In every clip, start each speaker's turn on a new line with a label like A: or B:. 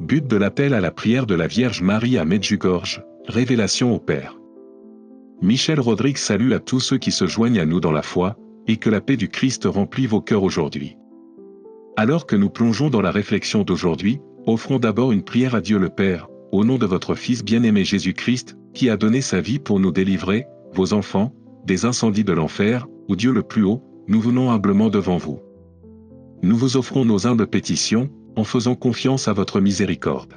A: But de l'appel à la prière de la Vierge Marie à Medjugorje, révélation au Père. Michel Rodrigue salue à tous ceux qui se joignent à nous dans la foi, et que la paix du Christ remplit vos cœurs aujourd'hui. Alors que nous plongeons dans la réflexion d'aujourd'hui, offrons d'abord une prière à Dieu le Père, au nom de votre Fils bien-aimé Jésus-Christ, qui a donné sa vie pour nous délivrer, vos enfants, des incendies de l'enfer, où Dieu le plus haut, nous venons humblement devant vous. Nous vous offrons nos humbles pétitions, en faisant confiance à votre miséricorde.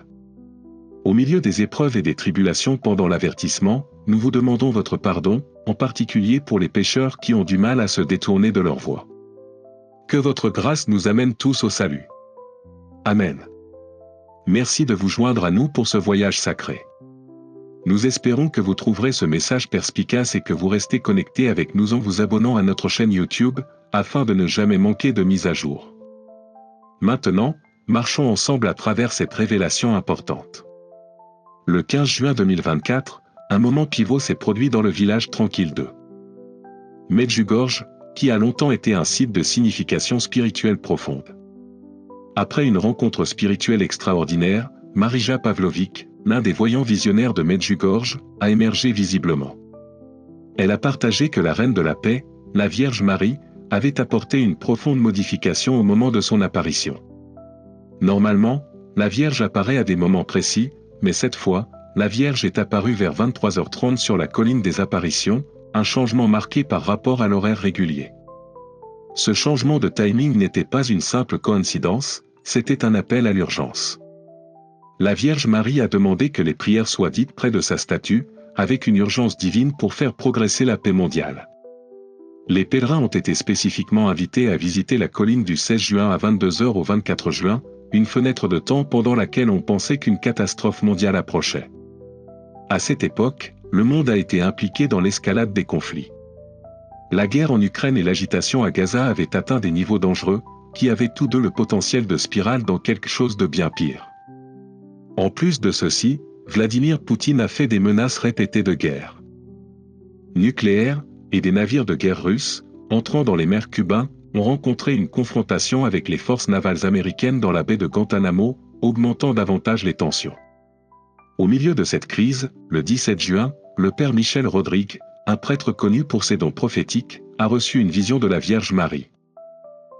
A: Au milieu des épreuves et des tribulations pendant l'avertissement, nous vous demandons votre pardon, en particulier pour les pécheurs qui ont du mal à se détourner de leur voie. Que votre grâce nous amène tous au salut. Amen. Merci de vous joindre à nous pour ce voyage sacré. Nous espérons que vous trouverez ce message perspicace et que vous restez connectés avec nous en vous abonnant à notre chaîne YouTube, afin de ne jamais manquer de mise à jour. Maintenant, marchons ensemble à travers cette révélation importante. Le 15 juin 2024, un moment pivot s'est produit dans le village tranquille de Medjugorje, qui a longtemps été un site de signification spirituelle profonde. Après une rencontre spirituelle extraordinaire, Marija Pavlović, l'un des voyants visionnaires de Medjugorje, a émergé visiblement. Elle a partagé que la Reine de la Paix, la Vierge Marie, avait apporté une profonde modification au moment de son apparition. Normalement, la Vierge apparaît à des moments précis, mais cette fois, la Vierge est apparue vers 23h30 sur la colline des apparitions, un changement marqué par rapport à l'horaire régulier. Ce changement de timing n'était pas une simple coïncidence, c'était un appel à l'urgence. La Vierge Marie a demandé que les prières soient dites près de sa statue, avec une urgence divine pour faire progresser la paix mondiale. Les pèlerins ont été spécifiquement invités à visiter la colline du 16 juin à 22h au 24 juin, une fenêtre de temps pendant laquelle on pensait qu'une catastrophe mondiale approchait. À cette époque, le monde a été impliqué dans l'escalade des conflits. La guerre en Ukraine et l'agitation à Gaza avaient atteint des niveaux dangereux, qui avaient tous deux le potentiel de spirale dans quelque chose de bien pire. En plus de ceci, Vladimir Poutine a fait des menaces répétées de guerre nucléaire, et des navires de guerre russes, entrant dans les mers cubains, ont rencontré une confrontation avec les forces navales américaines dans la baie de Guantanamo, augmentant davantage les tensions. Au milieu de cette crise, le 17 juin, le père Michel Rodrigue, un prêtre connu pour ses dons prophétiques, a reçu une vision de la Vierge Marie.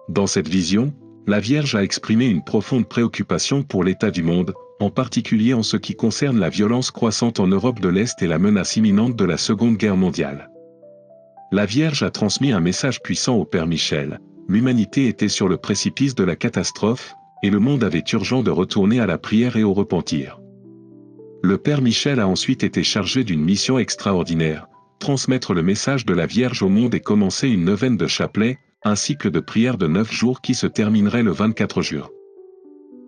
A: Dans cette vision, la Vierge a exprimé une profonde préoccupation pour l'état du monde, en particulier en ce qui concerne la violence croissante en Europe de l'Est et la menace imminente de la Seconde Guerre mondiale. La Vierge a transmis un message puissant au Père Michel, l'humanité était sur le précipice de la catastrophe, et le monde avait urgent de retourner à la prière et au repentir. Le Père Michel a ensuite été chargé d'une mission extraordinaire, transmettre le message de la Vierge au monde et commencer une neuvaine de chapelets, un cycle de prière de 9 jours qui se terminerait le 24 juin.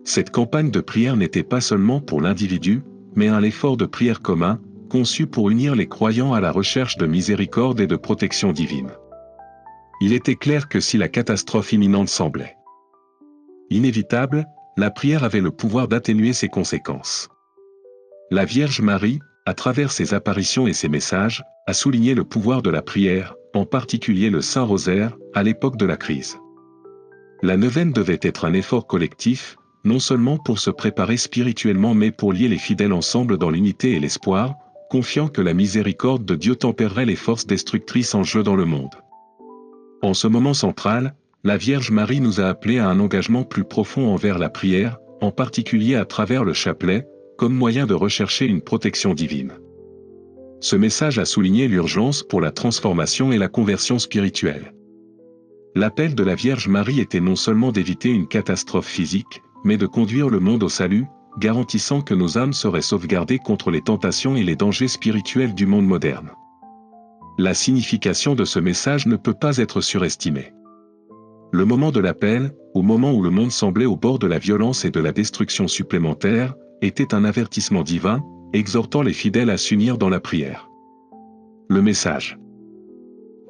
A: Cette campagne de prière n'était pas seulement pour l'individu, mais un effort de prière commun, conçu pour unir les croyants à la recherche de miséricorde et de protection divine. Il était clair que si la catastrophe imminente semblait inévitable, la prière avait le pouvoir d'atténuer ses conséquences. La Vierge Marie, à travers ses apparitions et ses messages, a souligné le pouvoir de la prière, en particulier le Saint-Rosaire, à l'époque de la crise. La neuvaine devait être un effort collectif, non seulement pour se préparer spirituellement mais pour lier les fidèles ensemble dans l'unité et l'espoir, confiant que la miséricorde de Dieu tempérerait les forces destructrices en jeu dans le monde. En ce moment central, la Vierge Marie nous a appelés à un engagement plus profond envers la prière, en particulier à travers le chapelet, comme moyen de rechercher une protection divine. Ce message a souligné l'urgence pour la transformation et la conversion spirituelle. L'appel de la Vierge Marie était non seulement d'éviter une catastrophe physique, mais de conduire le monde au salut, garantissant que nos âmes seraient sauvegardées contre les tentations et les dangers spirituels du monde moderne. La signification de ce message ne peut pas être surestimée. Le moment de l'appel, au moment où le monde semblait au bord de la violence et de la destruction supplémentaire, était un avertissement divin, exhortant les fidèles à s'unir dans la prière. Le message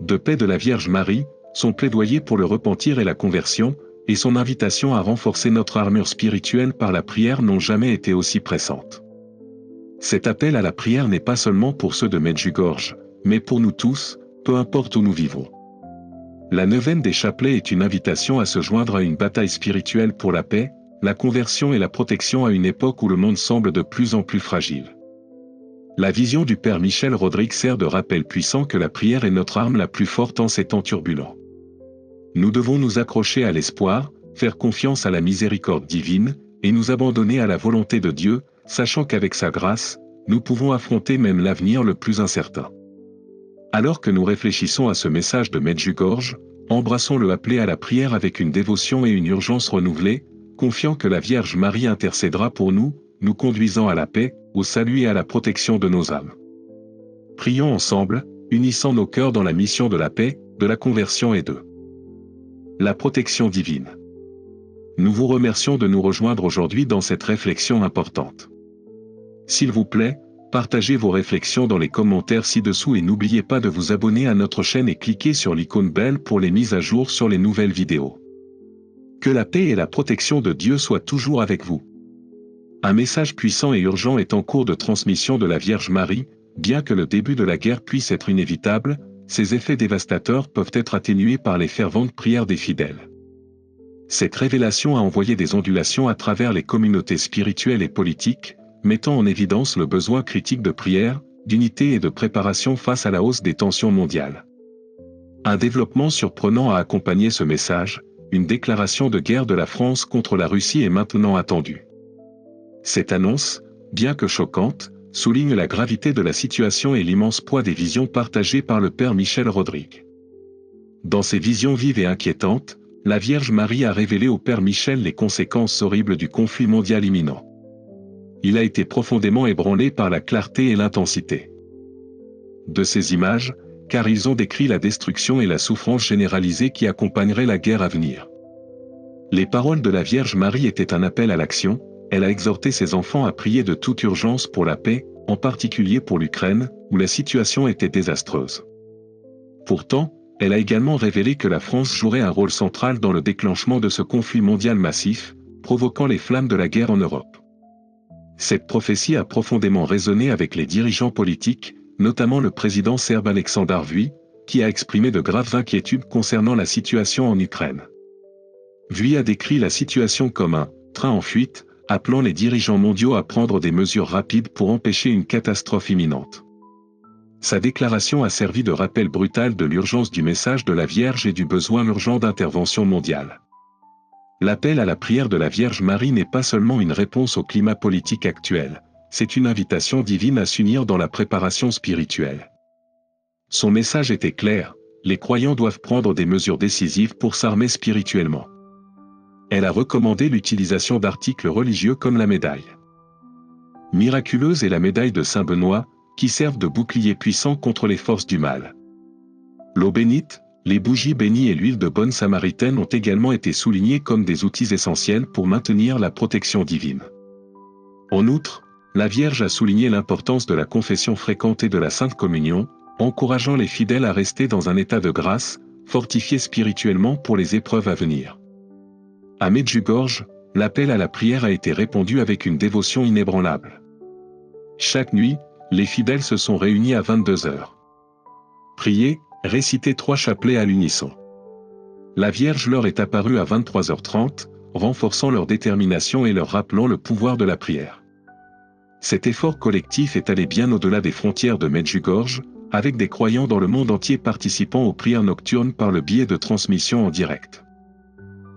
A: de paix de la Vierge Marie, son plaidoyer pour le repentir et la conversion, et son invitation à renforcer notre armure spirituelle par la prière n'ont jamais été aussi pressantes. Cet appel à la prière n'est pas seulement pour ceux de Medjugorje, mais pour nous tous, peu importe où nous vivons. La neuvaine des chapelets est une invitation à se joindre à une bataille spirituelle pour la paix, la conversion et la protection à une époque où le monde semble de plus en plus fragile. La vision du Père Michel Rodrigue sert de rappel puissant que la prière est notre arme la plus forte en ces temps turbulents. Nous devons nous accrocher à l'espoir, faire confiance à la miséricorde divine, et nous abandonner à la volonté de Dieu, sachant qu'avec sa grâce, nous pouvons affronter même l'avenir le plus incertain. Alors que nous réfléchissons à ce message de Medjugorje, embrassons le appel à la prière avec une dévotion et une urgence renouvelée, confiant que la Vierge Marie intercédera pour nous, nous conduisant à la paix, au salut et à la protection de nos âmes. Prions ensemble, unissant nos cœurs dans la mission de la paix, de la conversion et de la protection divine. Nous vous remercions de nous rejoindre aujourd'hui dans cette réflexion importante. S'il vous plaît, partagez vos réflexions dans les commentaires ci-dessous et n'oubliez pas de vous abonner à notre chaîne et cliquez sur l'icône belle pour les mises à jour sur les nouvelles vidéos. Que la paix et la protection de Dieu soient toujours avec vous. Un message puissant et urgent est en cours de transmission de la Vierge Marie, bien que le début de la guerre puisse être inévitable, ses effets dévastateurs peuvent être atténués par les ferventes prières des fidèles. Cette révélation a envoyé des ondulations à travers les communautés spirituelles et politiques, mettant en évidence le besoin critique de prière, d'unité et de préparation face à la hausse des tensions mondiales. Un développement surprenant a accompagné ce message, une déclaration de guerre de la France contre la Russie est maintenant attendue. Cette annonce, bien que choquante, souligne la gravité de la situation et l'immense poids des visions partagées par le Père Michel Rodrigue. Dans ces visions vives et inquiétantes, la Vierge Marie a révélé au Père Michel les conséquences horribles du conflit mondial imminent. Il a été profondément ébranlé par la clarté et l'intensité de ces images, car ils ont décrit la destruction et la souffrance généralisée qui accompagneraient la guerre à venir. Les paroles de la Vierge Marie étaient un appel à l'action. Elle a exhorté ses enfants à prier de toute urgence pour la paix, en particulier pour l'Ukraine, où la situation était désastreuse. Pourtant, elle a également révélé que la France jouerait un rôle central dans le déclenchement de ce conflit mondial massif, provoquant les flammes de la guerre en Europe. Cette prophétie a profondément résonné avec les dirigeants politiques, notamment le président serbe Aleksandar Vučić, qui a exprimé de graves inquiétudes concernant la situation en Ukraine. Vučić a décrit la situation comme un « train en fuite », appelant les dirigeants mondiaux à prendre des mesures rapides pour empêcher une catastrophe imminente. Sa déclaration a servi de rappel brutal de l'urgence du message de la Vierge et du besoin urgent d'intervention mondiale. L'appel à la prière de la Vierge Marie n'est pas seulement une réponse au climat politique actuel, c'est une invitation divine à s'unir dans la préparation spirituelle. Son message était clair, les croyants doivent prendre des mesures décisives pour s'armer spirituellement. Elle a recommandé l'utilisation d'articles religieux comme la médaille miraculeuse et la médaille de Saint Benoît, qui servent de bouclier puissant contre les forces du mal. L'eau bénite, les bougies bénies et l'huile de bonne samaritaine ont également été soulignés comme des outils essentiels pour maintenir la protection divine. En outre, la Vierge a souligné l'importance de la confession fréquente et de la Sainte Communion, encourageant les fidèles à rester dans un état de grâce, fortifiés spirituellement pour les épreuves à venir. À Medjugorje, l'appel à la prière a été répondu avec une dévotion inébranlable. Chaque nuit, les fidèles se sont réunis à 22h. Prier, réciter 3 chapelets à l'unisson. La Vierge leur est apparue à 23h30, renforçant leur détermination et leur rappelant le pouvoir de la prière. Cet effort collectif est allé bien au-delà des frontières de Medjugorje, avec des croyants dans le monde entier participant aux prières nocturnes par le biais de transmissions en direct.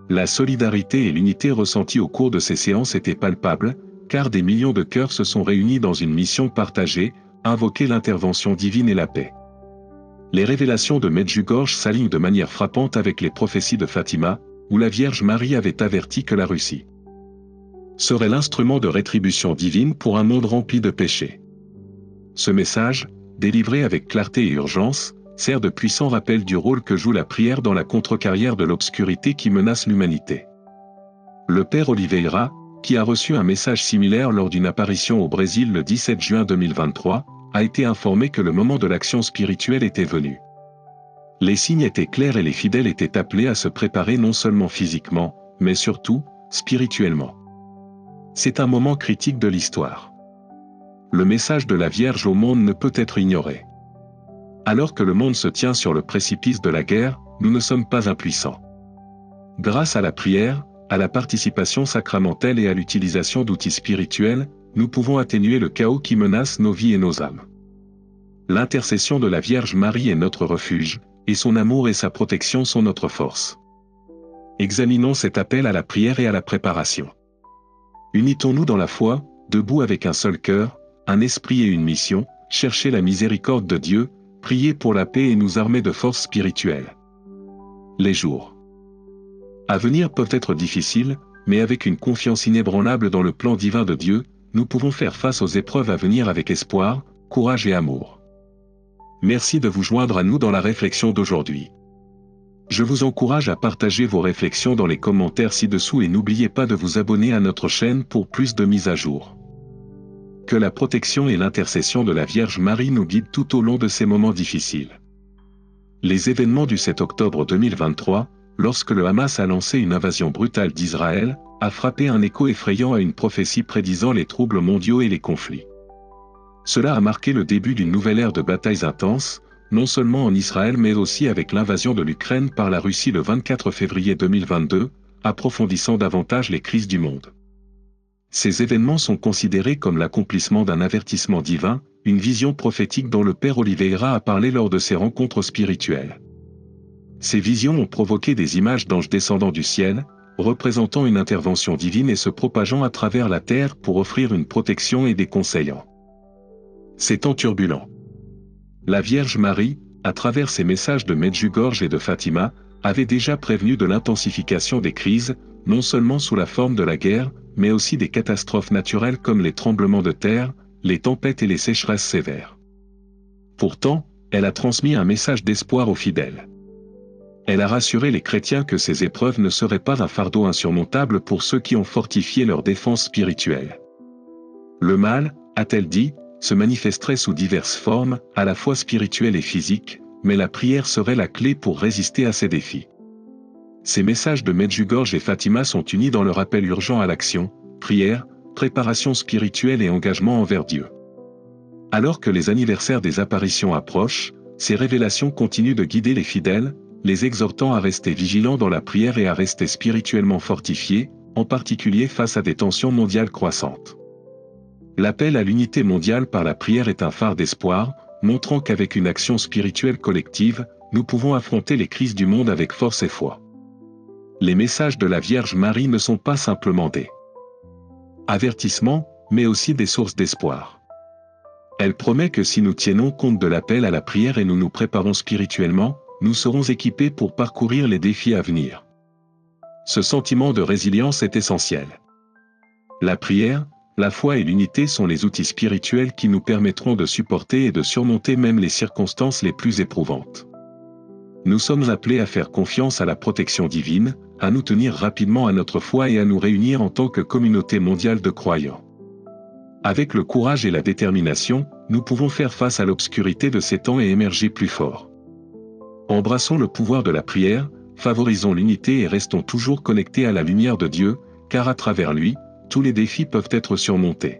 A: La solidarité et l'unité ressenties au cours de ces séances étaient palpables, car des millions de cœurs se sont réunis dans une mission partagée, invoquer l'intervention divine et la paix. Les révélations de Medjugorje s'alignent de manière frappante avec les prophéties de Fatima, où la Vierge Marie avait averti que la Russie serait l'instrument de rétribution divine pour un monde rempli de péchés. Ce message, délivré avec clarté et urgence, sert de puissant rappel du rôle que joue la prière dans la contrecarrière de l'obscurité qui menace l'humanité. Le Père Oliveira, qui a reçu un message similaire lors d'une apparition au Brésil le 17 juin 2023, a été informé que le moment de l'action spirituelle était venu. Les signes étaient clairs et les fidèles étaient appelés à se préparer non seulement physiquement, mais surtout, spirituellement. C'est un moment critique de l'histoire. Le message de la Vierge au monde ne peut être ignoré. Alors que le monde se tient sur le précipice de la guerre, nous ne sommes pas impuissants. Grâce à la prière, à la participation sacramentelle et à l'utilisation d'outils spirituels, nous pouvons atténuer le chaos qui menace nos vies et nos âmes. L'intercession de la Vierge Marie est notre refuge, et son amour et sa protection sont notre force. Examinons cet appel à la prière et à la préparation. Unitons-nous dans la foi, debout avec un seul cœur, un esprit et une mission, chercher la miséricorde de Dieu, prier pour la paix et nous armer de force spirituelle. Les jours à venir peuvent être difficiles, mais avec une confiance inébranlable dans le plan divin de Dieu, nous pouvons faire face aux épreuves à venir avec espoir, courage et amour. Merci de vous joindre à nous dans la réflexion d'aujourd'hui. Je vous encourage à partager vos réflexions dans les commentaires ci-dessous et n'oubliez pas de vous abonner à notre chaîne pour plus de mises à jour. Que la protection et l'intercession de la Vierge Marie nous guident tout au long de ces moments difficiles. Les événements du 7 octobre 2023, lorsque le Hamas a lancé une invasion brutale d'Israël, a frappé un écho effrayant à une prophétie prédisant les troubles mondiaux et les conflits. Cela a marqué le début d'une nouvelle ère de batailles intenses, non seulement en Israël mais aussi avec l'invasion de l'Ukraine par la Russie le 24 février 2022, approfondissant davantage les crises du monde. Ces événements sont considérés comme l'accomplissement d'un avertissement divin, une vision prophétique dont le Père Oliveira a parlé lors de ses rencontres spirituelles. Ces visions ont provoqué des images d'anges descendant du ciel, représentant une intervention divine et se propageant à travers la terre pour offrir une protection et des conseils. Ces temps turbulents. La Vierge Marie, à travers ses messages de Medjugorje et de Fatima, avait déjà prévenu de l'intensification des crises, non seulement sous la forme de la guerre, mais aussi des catastrophes naturelles comme les tremblements de terre, les tempêtes et les sécheresses sévères. Pourtant, elle a transmis un message d'espoir aux fidèles. Elle a rassuré les chrétiens que ces épreuves ne seraient pas un fardeau insurmontable pour ceux qui ont fortifié leur défense spirituelle. Le mal, a-t-elle dit, se manifesterait sous diverses formes, à la fois spirituelles et physiques, mais la prière serait la clé pour résister à ces défis. Ces messages de Medjugorje et Fatima sont unis dans leur appel urgent à l'action, prière, préparation spirituelle et engagement envers Dieu. Alors que les anniversaires des apparitions approchent, ces révélations continuent de guider les fidèles, les exhortant à rester vigilants dans la prière et à rester spirituellement fortifiés, en particulier face à des tensions mondiales croissantes. L'appel à l'unité mondiale par la prière est un phare d'espoir, montrant qu'avec une action spirituelle collective, nous pouvons affronter les crises du monde avec force et foi. Les messages de la Vierge Marie ne sont pas simplement des avertissements, mais aussi des sources d'espoir. Elle promet que si nous tiennons compte de l'appel à la prière et nous nous préparons spirituellement, nous serons équipés pour parcourir les défis à venir. Ce sentiment de résilience est essentiel. La prière, la foi et l'unité sont les outils spirituels qui nous permettront de supporter et de surmonter même les circonstances les plus éprouvantes. Nous sommes appelés à faire confiance à la protection divine, à nous tenir rapidement à notre foi et à nous réunir en tant que communauté mondiale de croyants. Avec le courage et la détermination, nous pouvons faire face à l'obscurité de ces temps et émerger plus forts. Embrassons le pouvoir de la prière, favorisons l'unité et restons toujours connectés à la lumière de Dieu, car à travers lui, tous les défis peuvent être surmontés.